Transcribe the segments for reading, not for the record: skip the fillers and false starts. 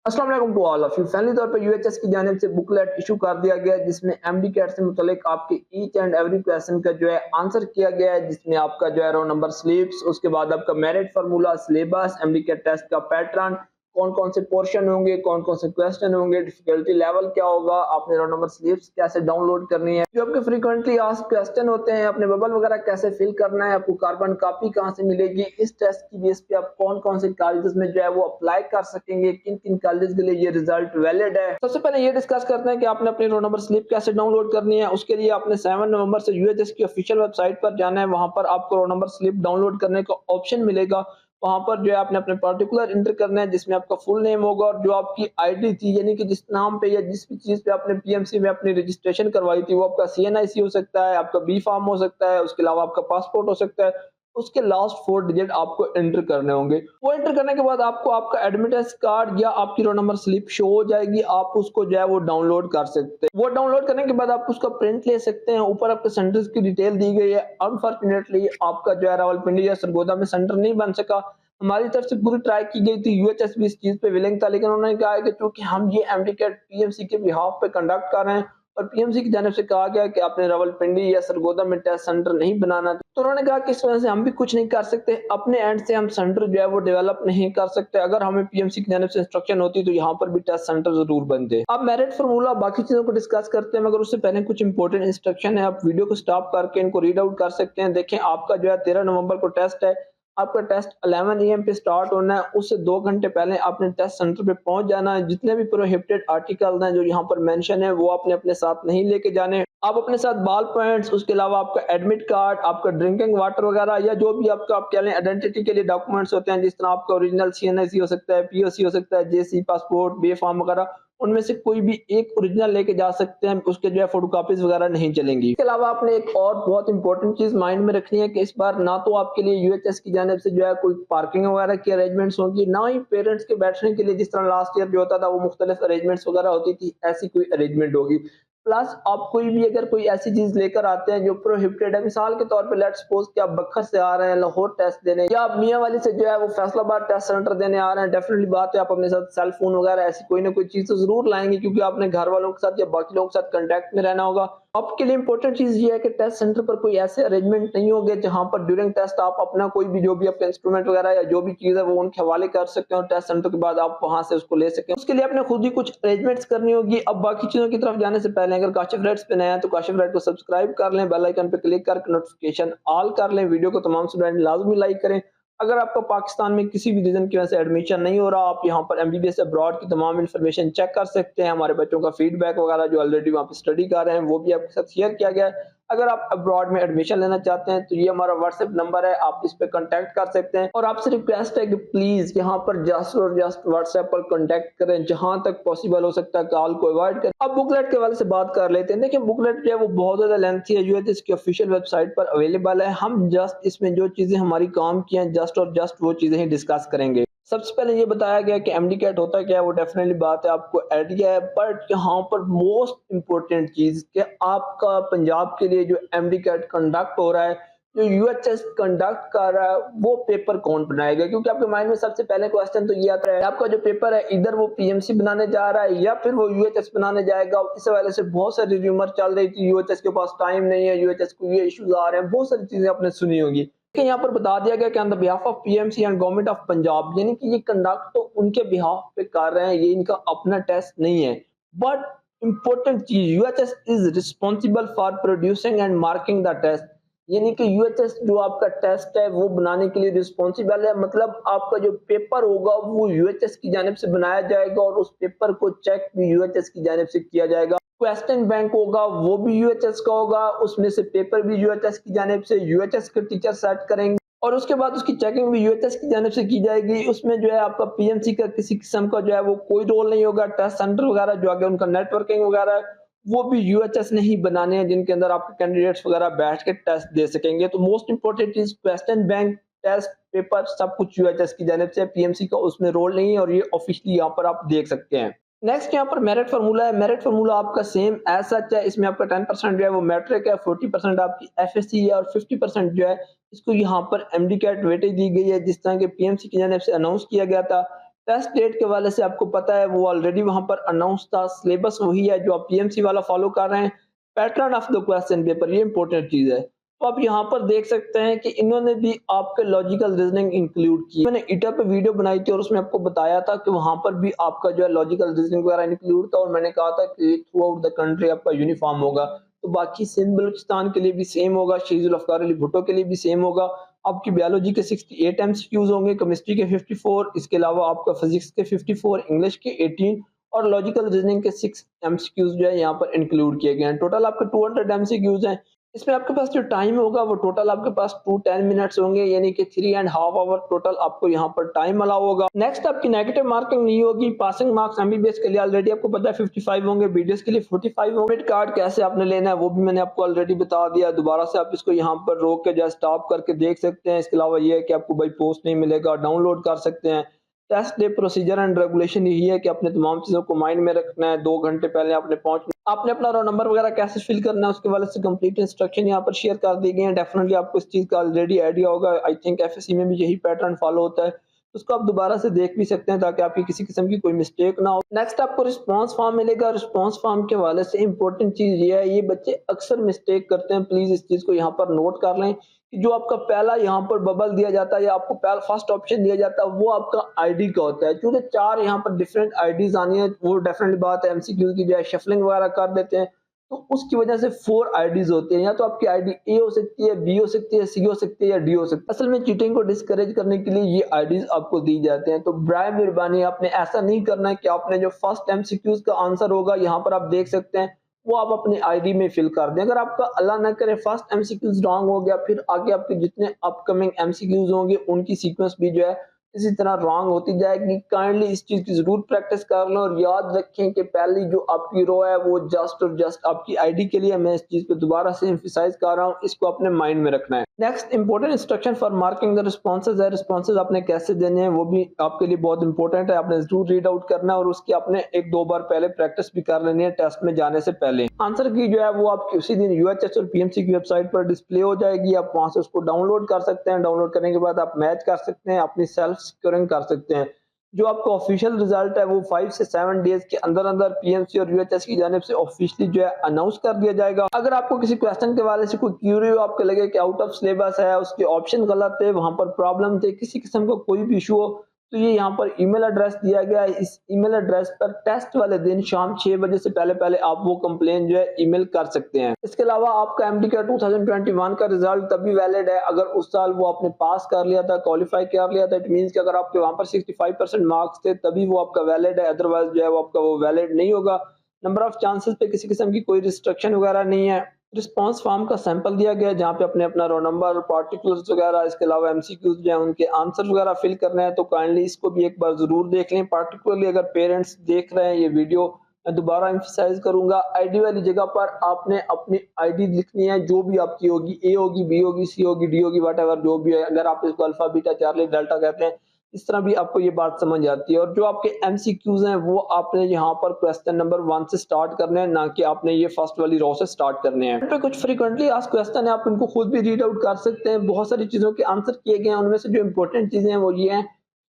अस्सलाम वालेकुम to all of you. Finally तौर पर यूएचएस की जानिब से बुकलेट इशू कर दिया गया है जिसमें एमडी कैट से मुतल्लिक आपके ईच एंड एवरी क्वेश्चन का जो है आंसर किया गया है, जिसमें आपका जो है रोल नंबर स्लिप्स, उसके बाद आपका merit formula, syllabus, MD CAT test का पैटर्न, कौन कौन से पोर्शन होंगे, कौन कौन से क्वेश्चन होंगे, डिफिकल्टी लेवल क्या होगा, आपने रोल नंबर स्लिप्स कैसे डाउनलोड करनी है, जो आपके फ्रीक्वेंटली आस्क्ड क्वेश्चन होते हैं, अपने बबल वगैरह कैसे फिल करना है, आपको कार्बन कॉपी कहां से मिलेगी, इस टेस्ट की बेस पे आप कौन कौन से कॉलेजेस में जो है वो अप्लाई कर सकेंगे, किन किन कॉलेज के लिए ये रिजल्ट वैलिड है। सबसे पहले ये डिस्कस करते हैं कि आपने अपनी रोल नंबर स्लिप कैसे डाउनलोड करनी है। उसके लिए आपने 7 नवंबर से यूएचएस की ऑफिशियल वेबसाइट पर जाना है। वहां पर आपको रोल नंबर स्लिप डाउनलोड करने का ऑप्शन मिलेगा। वहां पर जो है आपने अपने पर्टिकुलर इंटर करना है, जिसमें आपका फुल नेम होगा और जो आपकी आईडी थी, यानी कि जिस नाम पे या जिस भी चीज पे आपने पीएमसी में अपनी रजिस्ट्रेशन करवाई थी, वो आपका सीएनआईसी हो सकता है, आपका बी फार्म हो सकता है, उसके अलावा आपका पासपोर्ट हो सकता है। उसके लास्ट 4 डिजिट आपको एंटर करने होंगे। वो एंटर करने के बाद आपको आपका एडमिटेंस कार्ड या आपकी रोल नंबर स्लिप शो हो जाएगी। आप उसको जो है वो डाउनलोड कर सकते हैं। वो डाउनलोड करने के बाद आप उसका प्रिंट ले सकते हैं। ऊपर आपके सेंटर्स की डिटेल दी गई है। अनफॉर्चुनेटली आपका जो है रावलपिंडी या सरगोदा में सेंटर नहीं बन सका। हमारी तरफ से पूरी ट्राई की गई थी, यूएचएस भी इस चीज पे विलिंग था, लेकिन उन्होंने कहा है कि चूंकि हम ये एमडीकेट पीएमसी के बिहाफ पे कंडक्ट कर रहे हैं और पीएमसी की जानिब से कहा गया कि आपने रावलपिंडी या सरगोदा में टेस्ट सेंटर नहीं बनाना, तो उन्होंने कहा कि इस वजह से हम भी कुछ नहीं कर सकते। अपने एंड से हम सेंटर जो है वो डेवलप नहीं कर सकते। अगर हमें पीएमसी की जानिब से इंस्ट्रक्शन होती तो यहाँ पर भी टेस्ट सेंटर जरूर बनते। अब मेरिट फार्मूला बाकी चीजों को डिस्कस करते हैं, मगर उससे पहले कुछ इंपॉर्टेंट इंस्ट्रक्शन है। आप वीडियो को स्टॉप करके इनको रीड आउट कर सकते हैं। देखें, आपका जो है 13 नवंबर को टेस्ट है। आपका टेस्ट 11 AM पे स्टार्ट होना है। उससे 2 घंटे पहले आपने टेस्ट सेंटर पे पहुंच जाना है। जितने भी प्रोहिबिटेड आर्टिकल्स हैं जो यहाँ पर मेंशन है, वो आपने अपने साथ नहीं लेके जाने। आप अपने साथ बॉल पॉइंट्स, उसके अलावा आपका एडमिट कार्ड, आपका ड्रिंकिंग वाटर वगैरह या जो भी आपका आप कह लें आइडेंटिटी के लिए डॉक्यूमेंट्स होते हैं, जिस तरह आपका ओरिजिनल सीएनआईसी हो सकता है, पीओसी हो सकता है, जेसी, पासपोर्ट, बे फॉर्म वगैरह, उनमें से कोई भी एक ओरिजिनल लेके जा सकते हैं। उसके जो है फोटोकॉपीज वगैरह नहीं चलेंगी। इसके अलावा आपने एक और बहुत इंपॉर्टेंट चीज माइंड में रखनी है कि इस बार ना तो आपके लिए यूएचएस की जानिब से जो है कोई पार्किंग वगैरह की अरेंजमेंट्स होंगी, ना ही पेरेंट्स के बैठने के लिए जिस तरह लास्ट ईयर जो होता था वो मुख्तलिफ अरेंजमेंट्स वगैरह होती थी, ऐसी कोई अरेंजमेंट होगी। प्लस आप कोई भी अगर कोई ऐसी चीज लेकर आते हैं जो प्रोहिबिटेड है, मिसाल के तौर पे लेट्स सपोज कि आप बखर से आ रहे हैं लाहौर टेस्ट देने, या आप मियां वाली से जो है वो फैसलाबाद टेस्ट सेंटर देने आ रहे हैं, डेफिनेटली बात है आप अपने साथ सेल फोन वगैरह ऐसी कोई ना कोई चीज तो जरूर लाएंगे, क्योंकि आपने घर वालों के साथ या बाकी लोगों के साथ कांटेक्ट में रहना होगा। आपके लिए इंपॉर्टेंट चीज ये है कि टेस्ट सेंटर पर कोई ऐसे अरेंजमेंट नहीं होंगे जहां पर ड्यूरिंग टेस्ट आप अपना कोई भी जो भी आपका इंस्ट्रूमेंट वगैरह या जो भी चीज है वो उनके हवाले कर सकते हो। टेस्ट सेंटर के बाद आप वहां से उसको ले सकें, उसके लिए आपने खुद ही कुछ अरेंजमेंट्स करनी होगी। अब बाकी चीजों की तरफ जाने से पहले अगर काशिफ रेड्स पे नए हैं तो काशिफ रेड को सब्सक्राइब कर लें, बेल आइकन पे क्लिक करके नोटिफिकेशन ऑल कर लें, वीडियो को तमाम स्टूडेंट लाजमी लाइक करें। अगर आपका पाकिस्तान में किसी भी रीजन की वजह से एडमिशन नहीं हो रहा, आप यहाँ पर एमबीबीएस अब्रॉड की तमाम इन्फॉर्मेशन चेक कर सकते हैं। हमारे बच्चों का फीडबैक वगैरह जो ऑलरेडी वहाँ पे स्टडी कर रहे हैं वो भी आपके साथ शेयर किया गया है। अगर आप अब्रॉड में एडमिशन लेना चाहते हैं तो ये हमारा व्हाट्सएप नंबर है, आप इस पे कांटेक्ट कर सकते हैं। और आपसे रिक्वेस्ट है कि प्लीज यहाँ पर जस्ट और जस्ट व्हाट्सएप पर कांटेक्ट करें, जहां तक पॉसिबल हो सकता है कॉल को अवॉइड करें। अब बुकलेट के वाले से बात कर लेते हैं। देखिए, बुकलेट जो है वो बहुत ज्यादा लेंथी है, यूएचएस की ऑफिशियल वेबसाइट पर अवेलेबल है। हम जस्ट इसमें जो चीजें हमारी काम की हैं जस्ट और जस्ट वो चीजें ही डिस्कस करेंगे। सबसे पहले ये बताया गया कि एमडी कैट होता क्या है, वो डेफिनेटली बात है आपको आइडिया है, बट यहाँ पर मोस्ट इंपॉर्टेंट चीज कि आपका पंजाब के लिए जो एमडी कैट कंडक्ट हो रहा है, जो यूएचएस कंडक्ट कर रहा है, वो पेपर कौन बनाएगा। क्योंकि आपके माइंड में सबसे पहले क्वेश्चन तो ये आता है, आपका जो पेपर है इधर वो पीएमसी बनाने जा रहा है या फिर वो यूएचएस बनाने जाएगा। इस वजह से बहुत सारी रूमर चल रही थी, यूएचएस के पास टाइम नहीं है, यूएचएस को ये इश्यूज आ रहे हैं, बहुत सारी चीजें आपने सुनी होगी। लेकिन यहाँ पर बता दिया गया कि on the behalf of PMC and government of Punjab, यानी कि ये कंडक्ट तो उनके बिहाफ पे कर रहे हैं, ये इनका अपना टेस्ट नहीं है। बट इंपॉर्टेंट चीज, UHS is responsible for producing and marking the test, यानी कि यूएचएस जो आपका टेस्ट है वो बनाने के लिए रिस्पॉन्सिबल है। मतलब आपका जो पेपर होगा वो यूएचएस की जानिब से बनाया जाएगा और उस पेपर को चेक भी यूएचएस की जानिब से किया जाएगा। क्वेश्चन बैंक होगा वो भी यूएचएस का होगा, उसमें से पेपर भी यूएचएस की जानिब से यूएचएस के टीचर सेट करेंगे और उसके बाद उसकी चेकिंग भी यूएचएस की जानिब से की जाएगी। उसमें जो है आपका पीएमसी का किसी किस्म का जो है वो कोई रोल नहीं होगा। टेस्ट सेंटर वगैरह जो आगे उनका नेटवर्किंग वगैरह है वो भी यूएचएस ने ही बनाने हैं, जिनके अंदर आपके कैंडिडेट्स वगैरह बैठ के टेस्ट दे सकेंगे। तो मोस्ट इंपोर्टेंट चीज क्वेश्चन बैंक, टेस्ट पेपर सब कुछ यूएचएस की जानिब से, पीएमसी का उसमें रोल नहीं है और ये ऑफिशियली यहाँ पर आप देख सकते हैं। नेक्स्ट यहाँ पर मेरिट फार्मूला है। मेरिट फार्मूला आपका सेम एज सच है। इसमें आपका 10% जो है वो मैट्रिक है, 40% आपकी एफएससी है और 50% जो है इसको यहाँ पर एमडी कैट वेटेज दी गई है, जिस तरह के पीएमसी की जानिब से अनाउंस किया गया था। टेस्ट डेट के हवाले से आपको पता है वो ऑलरेडी वहाँ पर अनाउंस था, सिलेबस वही है जो आप पीएमसी वाला फॉलो कर रहे हैं। Pattern of the question paper ये इंपॉर्टेंट चीज़ है। तो आप यहाँ पर देख सकते हैं कि इन्होंने भी आपके लॉजिकल रीजनिंग इंक्लूड की। मैंने ईटा पे वीडियो बनाई थी और उसमें आपको बताया था कि वहाँ पर भी आपका जो है लॉजिकल रीजनिंग वगैरह इंक्लूड था और मैंने कहा था कि थ्रू आउट द कंट्री आपका यूनिफॉर्म होगा। तो बाकी सिंध बलूचिस्तान के लिए भी सेम होगा, शहीद जुल्फ़िकार अली भुट्टो के लिए भी सेम होगा। आपकी बायोलॉजी के 68 एमसीक्यूज होंगे, केमिस्ट्री के 54, इसके अलावा आपका फिजिक्स के 54, इंग्लिश के 18 और लॉजिकल रीजनिंग के 6 एमसीक्यूज जो है यहाँ पर इंक्लूड किए गए हैं। टोटल आपके 200 एमसीक्यूज हैं। इसमें आपके पास जो टाइम होगा वो टोटल आपके पास 210 मिनट्स होंगे, यानी कि 3.5 आवर टोटल आपको यहाँ पर टाइम अलाउ होगा। नेक्स्ट आपकी नेगेटिव मार्किंग नहीं होगी। पासिंग मार्क्स एमबीबीएस के लिए ऑलरेडी आपको पता है 55 होंगे, बीडीएस के लिए 45 होंगे। एडमिट कार्ड कैसे आपने लेना है वो भी मैंने आपको ऑलरेडी बता दिया। दोबारा से आप इसको यहाँ पर रोक के जस्ट स्टॉप करके देख सकते हैं। इसके अलावा ये है कि आपको बाई पोस्ट नहीं मिलेगा, डाउनलोड कर सकते हैं। Test day procedure and regulation यही है कि आपने तमाम चीज़ों को माइंड में रखना है। 2 घंटे पहले आपने पहुंचना, आपने अपना रोल नंबर वगैरह कैसे फिल करना है उसके वाले से कंप्लीट इंस्ट्रक्शन यहाँ पर शेयर कर दी गई है। डेफिनेटली आपको इस चीज़ का ऑलरेडी आइडिया होगा। आई थिंक एफएससी में भी यही पैटर्न फॉलो होता है। उसको आप दोबारा से देख भी सकते हैं ताकि आपकी किसी किस्म की कोई मिस्टेक ना हो। नेक्स्ट आपको रिस्पांस फॉर्म मिलेगा। रिस्पांस फॉर्म के हवाले से इंपॉर्टेंट चीज़ ये है, ये बच्चे अक्सर मिस्टेक करते हैं, प्लीज़ इस चीज़ को यहाँ पर नोट कर लें कि जो आपका पहला यहाँ पर बबल दिया जाता है या आपको पहला फर्स्ट ऑप्शन दिया जाता है वो आपका आईडी का होता है। क्योंकि 4 यहाँ पर डिफरेंट आईडीज आनी है, वो डेफिनेटली बात है। एमसीक्यू की जो है शफलिंग वगैरह कर देते हैं तो उसकी वजह से 4 आईडीज होती है। या तो आपकी आईडी ए हो सकती है, बी हो सकती है, सी हो सकती है या डी हो सकती है। असल में चीटिंग को डिस्करेज करने के लिए ये आईडीज आपको दी जाते हैं। तो बराए मेहरबानी आपने ऐसा नहीं करना है कि आपने जो फर्स्ट एमसीक्यूज का आंसर होगा यहाँ पर आप देख सकते हैं वो आप अपने आईडी में फिल कर दें। अगर आपका अल्लाह ना करे फर्स्ट एमसीक्यूज रॉन्ग हो गया, फिर आगे आपके जितने अपकमिंग एमसीक्यूज होंगे उनकी सीक्वेंस भी जो है इसी तरह रॉन्ग होती जाएगी। काइंडली इस चीज की जरूर प्रैक्टिस कर लें और याद रखें कि पहली जो आपकी रो है वो जस्ट और जस्ट आपकी आईडी के लिए। मैं इस चीज पे दोबारा से एम्फसाइज कर रहा हूँ, इसको अपने माइंड में रखना है। Next important instruction for marking the responses है। रिस्पॉन्सेज आपने कैसे देने हैं वो भी आपके लिए बहुत इंपॉर्टेंट है। आपने जरूर रीड आउट करना है और उसकी आपने 1-2 बार पहले प्रैक्टिस भी कर लेनी है टेस्ट में जाने से पहले। आंसर की जो है वो आपकी उसी दिन यूएचएस और पीएमसी की वेबसाइट पर डिस्प्ले हो जाएगी। आप वहां से उसको डाउनलोड कर सकते हैं। डाउनलोड करने के बाद आप मैच कर सकते हैं, अपनी सेल्फ सिक्योरिंग कर सकते हैं। जो आपका ऑफिशियल रिजल्ट है वो 5 से 7 डेज के अंदर अंदर पीएमसी और यूएचएस की जानिब से ऑफिशियली जो है अनाउंस कर दिया जाएगा। अगर आपको किसी क्वेश्चन के वाले से कोई क्यूरी हो, आपको लगे कि आउट ऑफ सिलेबस है, उसके ऑप्शन गलत है, वहां पर प्रॉब्लम थे, किसी किस्म का कोई भी इशू हो, तो ये यहाँ पर ईमेल एड्रेस दिया गया है। इस ईमेल एड्रेस पर टेस्ट वाले दिन शाम 6 बजे से पहले पहले आप वो कंप्लेन जो है ईमेल कर सकते हैं। इसके अलावा आपका एमडी का 2021 का रिजल्ट तभी वैलिड है अगर उस साल वो आपने पास कर लिया था, क्वालिफाई कर लिया था। इट मींस कि अगर आपके वहां पर 65% मार्क्स थे तभी वो आपका वैलिड है, अदरवाइज जो है वो आपका वो वैलिड नहीं होगा। नंबर ऑफ चांसेस पे किसी किस्म की कोई रिस्ट्रिक्शन वगैरह नहीं है। रिस्पांस फॉर्म का सैंपल दिया गया है जहाँ पे अपने अपना रोल नंबर, पार्टिकुलर्स वगैरह, इसके अलावा एमसीक्यूज जो है उनके आंसर वगैरह फिल करने हैं। तो काइंडली इसको भी एक बार जरूर देख लें। पार्टिकुलरली अगर पेरेंट्स देख रहे हैं ये वीडियो, मैं दोबारा एम्फसाइज करूंगा, आईडी वाली जगह पर आपने अपनी आईडी लिखनी है जो भी आपकी होगी, ए होगी, बी होगी, सी होगी, डी होगी, वट जो भी है। अगर आप इसको अल्फा बीटा चार्ली डेल्टा कहते हैं, इस तरह भी आपको ये बात समझ आती है। और जो आपके एमसीक्यूज हैं वो आपने यहाँ पर क्वेश्चन नंबर 1 से स्टार्ट करने हैं, ना कि आपने ये फर्स्ट वाली रो से स्टार्ट करने हैं। पे कुछ फ्रीक्वेंटली आस्क्ड क्वेश्चन है, आप उनको खुद भी रीड आउट कर सकते हैं। बहुत सारी चीजों के आंसर किए गए हैं, उनमें से जो इंपॉर्टेंट चीजें हैं वो ये हैं,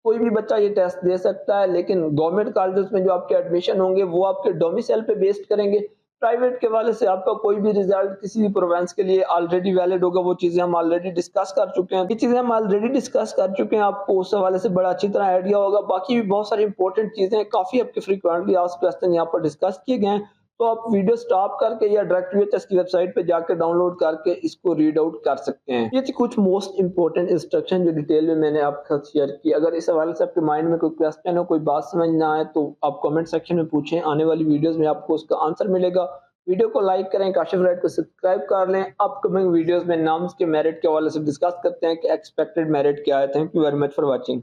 कोई भी बच्चा ये टेस्ट दे सकता है, लेकिन गवर्नमेंट कॉलेजेस में जो आपके एडमिशन होंगे वो आपके डोमिसाइल पे बेस्ड करेंगे। प्राइवेट के वाले से आपका कोई भी रिजल्ट किसी भी प्रोविंस के लिए ऑलरेडी वैलिड होगा। वो चीजें हम ऑलरेडी डिस्कस कर चुके हैं, ये चीजें हम ऑलरेडी डिस्कस कर चुके हैं, आपको उस हवाले से बड़ा अच्छी तरह आइडिया होगा। बाकी भी बहुत सारी इंपॉर्टेंट चीजें काफी आपके फ्रीक्वेंटली आस्क्ड क्वेश्चन यहाँ पर डिस्कस किए गए हैं। तो आप वीडियो स्टॉप करके या डायरेक्ट यूएचएस की वेबसाइट पे जाकर डाउनलोड करके इसको रीड आउट कर सकते हैं। ये थी कुछ मोस्ट इंपॉर्टेंट इंस्ट्रक्शन जो डिटेल में मैंने आपके साथ शेयर की। अगर इस हवाले से आपके माइंड में कोई क्वेश्चन हो, कोई बात समझ ना आए तो आप कमेंट सेक्शन में पूछें, आने वाली वीडियोस में आपको उसका आंसर मिलेगा। वीडियो को लाइक करें, काशिफ राइट को सब्सक्राइब कर लें। अपकमिंग वीडियोस में नाम्स के मेरिट के हवाले से डिस्कस करते हैं कि एक्सपेक्टेड मेरिट क्या है। Thank you very much for watching.